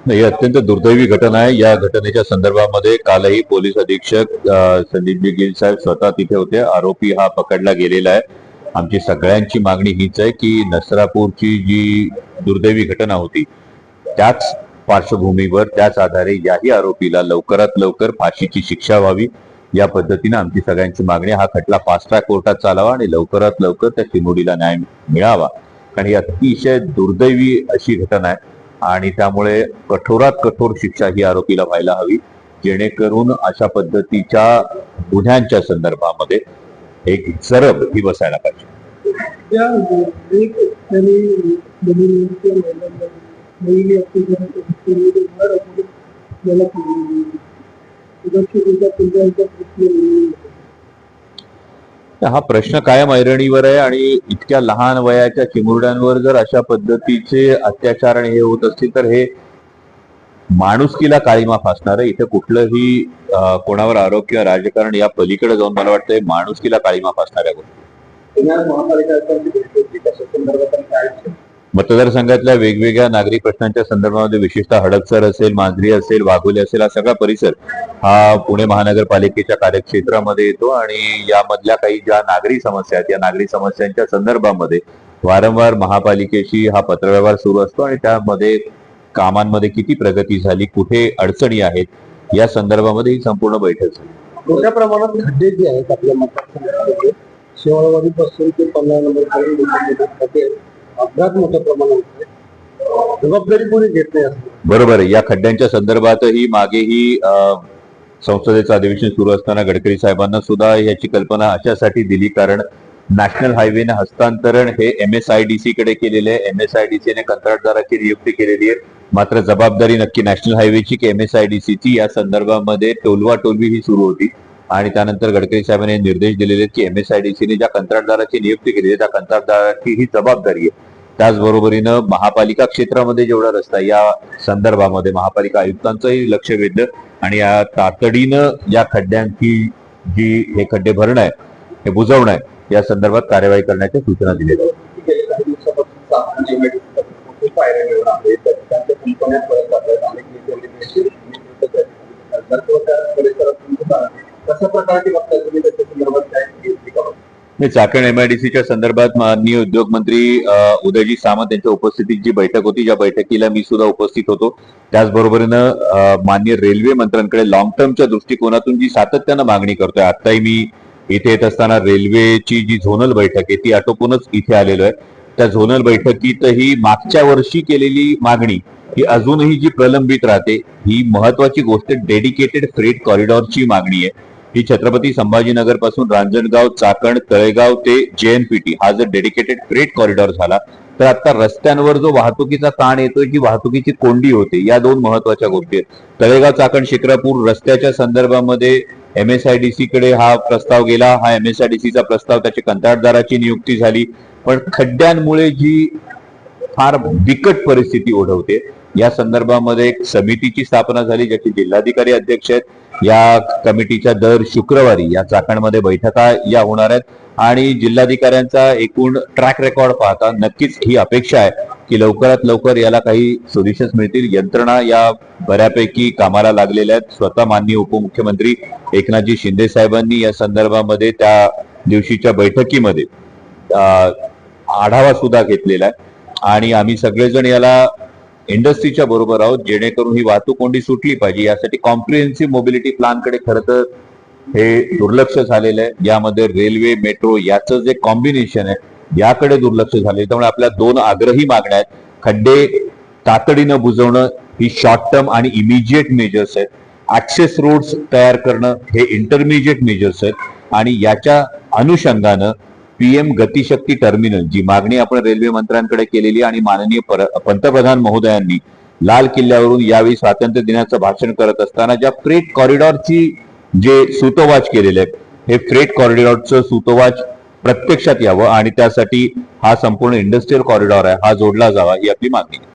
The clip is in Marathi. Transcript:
ही अत्यंत दुर्दैवी घटना आहे। या घटनेच्या संदर्भामध्ये कालही पोलीस अधीक्षक संदीप गिल साहेब स्वतः तिथे होते। आरोपी हा पकडला गेलेला आहे। आमची सगळ्यांची मागणी हीच आहे की नसरापूरची जी दुर्दैवी घटना होती त्याच पार्श्वभूमीवर त्याच आधारे याही आरोपीला लवकरात लवकर फाशीची शिक्षा व्हावी, या पद्धतीने आमची सगळ्यांची मागणी। हा खटला फास्ट ट्रॅक कोर्टात चालावा आणि लवकरात लवकर त्या चिमुरडीला न्याय मिळावा, कारण ही अतिशय दुर्दैवी अशी घटना आहे आणि त्यामुळे कठोरात कठोर शिक्षा ही आरोपीला व्हायला हवी, जेणेकरून अशा पद्धतीच्या गुन्ह्यांच्या संदर्भामध्ये एक जरब ही बसायला पाहिजे। हा प्रश्न कायम ऐरणीवर आहे आणि इतक्या लहान वयाच्या चिमुरड्यांवर जर अशा पद्धतीचे अत्याचार आणि हे होत असतील तर हे माणुसकीला काळीमा फासणार आहे। इथे कुठलंही कोणावर आरोप किंवा राजकारण या पलीकडे जाऊन मला वाटतं माणुसकीला काळीमा फासणाऱ्या गोष्टी। मतदारसंघातल्या वेगवेगळ्या नागरी प्रश्नांच्या संदर्भामध्ये विशेषतः हडपसर असेल, मांजरी असेल, वाघोली असेल, हा सगळा परिसर हा पुणे महानगरपालिकेच्या कार्यक्षेत्रामध्ये येतो आणि यामधल्या काही ज्या नागरी समस्या आहेत या नागरी समस्यांच्या संदर्भामध्ये वारंवार महापालिकेशी हा पत्रव्यवहार सुरू असतो आणि त्यामध्ये कामांमध्ये किती प्रगती झाली, कुठे अडचणी आहेत या संदर्भामध्ये ही संपूर्ण बैठक झाली। मोठ्या प्रमाणात खड्डे जे आहेत आपल्या मतदारसंघामध्ये शेवाळवाडीपासून ते 15 नंबर अपघात मोठ्या प्रमाणात जबाबदारी कोणी घेत नाही। बरोबर आहे। या खड्ड्यांच्या संदर्भातही मागेही संसदेचं अधिवेशन सुरू असताना गडकरी साहेबांना सुद्धा याची कल्पना अशासाठी दिली कारण नॅशनल हायवेने हस्तांतरण हे MSIDC कडे केलेले आहे। MSIDC ने कंत्राटदाराची नियुक्ती केलेली आहे, मात्र जबाबदारी नक्की नॅशनल हायवेची की MSIDC ची या संदर्भामध्ये टोलवाटोलवी ही सुरू होती आणि त्यानंतर गडकरी साहेबांनी निर्देश दिलेले की MSIDC ने ज्या कंत्राटदाराची नियुक्ती केली आहे त्या कंत्राटदाराची ही जबाबदारी आहे। त्याचबरोबरीनं महापालिका क्षेत्रामध्ये जेवढा रस्ता या संदर्भामध्ये महापालिका आयुक्तांचंही लक्ष वेधलं आणि या तातडीनं या खड्ड्यांची जी हे खड्डे भरणं आहे हे बुजवणं आहे या संदर्भात कार्यवाही करण्याच्या सूचना दिल्या आहेत। चाकण MIDCच्या संदर्भात माननीय उद्योग मंत्री उदयजी सामंत यांच्या उपस्थितीत जी बैठक होती, ज्या बैठकीला मी सुद्धा उपस्थित होतो, त्याचबरोबरीनं माननीय रेल्वे मंत्र्यांकडे लॉंग टर्मच्या दृष्टिकोनातून जी सातत्यानं मागणी करतोय। आताही मी इथे येत असताना रेल्वेची जी झोनल बैठक आहे ती आटोपूनच इथे आलेलो आहे। त्या झोनल बैठकीतही मागच्या वर्षी केलेली मागणी ही अजूनही जी प्रलंबित राहते, ही महत्वाची गोष्ट डेडिकेटेड फ्रेट कॉरिडॉरची मागणी आहे। ही छत्रपती संभाजीनगर पासून रांजणगाव, चाकण, तळेगाव ते JNPT हा जर डेडिकेटेड फ्रेट कॉरिडॉर झाला तर आता रस्त्यांवर जो वाहतुकीचा ताण येतोय, जी वाहतुकीची कोंडी होते, या दोन महत्वाच्या गोष्टी आहेत। तळेगाव, चाकण, शिक्रापूर रस्त्याच्या संदर्भामध्ये MSIDC कडे हा प्रस्ताव गेला, हा MSIDCचा प्रस्ताव, त्याची कंत्राटदाराची नियुक्ती झाली, पण खड्ड्यांमुळे जी फार बिकट परिस्थिती ओढवते या संदर्भामध्ये एक समितीची स्थापना झाली ज्याचे जिल्हाधिकारी अध्यक्ष आहेत। या कमिटीच्या दर शुक्रवारी या चाकणमध्ये बैठका या होणार आहेत आणि जिल्हाधिकाऱ्यांचा एकूण ट्रॅक रेकॉर्ड पाहता नक्कीच ही अपेक्षा आहे की लवकरात लवकर याला काही सोल्युशन्स मिळतील। यंत्रणा या बऱ्यापैकी कामाला लागलेल्या आहेत। स्वतः माननीय उपमुख्यमंत्री एकनाथजी शिंदे साहेबांनी या संदर्भामध्ये त्या दिवशीच्या बैठकीमध्ये आढावा सुद्धा घेतलेला आहे आणि आम्ही सगळेजण याला इंडस्ट्रीच्या बरोबर आहोत, जेणेकरून ही वाहतूक कोंडी सुटली पाहिजे। यासाठी कॉम्प्रिहेन्सिव्ह मोबिलिटी प्लॅन कडे खरं तर हे दुर्लक्ष झालेलं आहे। यामध्ये रेल्वे, मेट्रो याचं जे कॉम्बिनेशन आहे याकडे दुर्लक्ष झाले, त्यामुळे आपल्या दोन आग्रही मागण्या आहेत। खड्डे तातडीनं बुजवणं ही शॉर्ट टर्म आणि इमिजिएट मेजर्स आहेत, ऍक्सेस रोड्स तयार करणं हे इंटरमिजिएट मेजर्स आहेत आणि याच्या अनुषंगानं PM गतिशक्ती टर्मिनल जी मागणी आपण रेल्वे मंत्र्यांकडे केलेली आणि माननीय पंतप्रधान महोदयांनी लाल किल्ल्यावरून यावेळी स्वातंत्र्य दिनाचं भाषण करत असताना ज्या फ्रेट कॉरिडॉरची जे सूतोवाच केलेले आहे हे फ्रेट कॉरिडॉरचं सूतोवाच प्रत्यक्षात यावं आणि त्यासाठी हा संपूर्ण इंडस्ट्रियल कॉरिडॉर आहे हा जोडला जावा ही आपली मागणी आहे।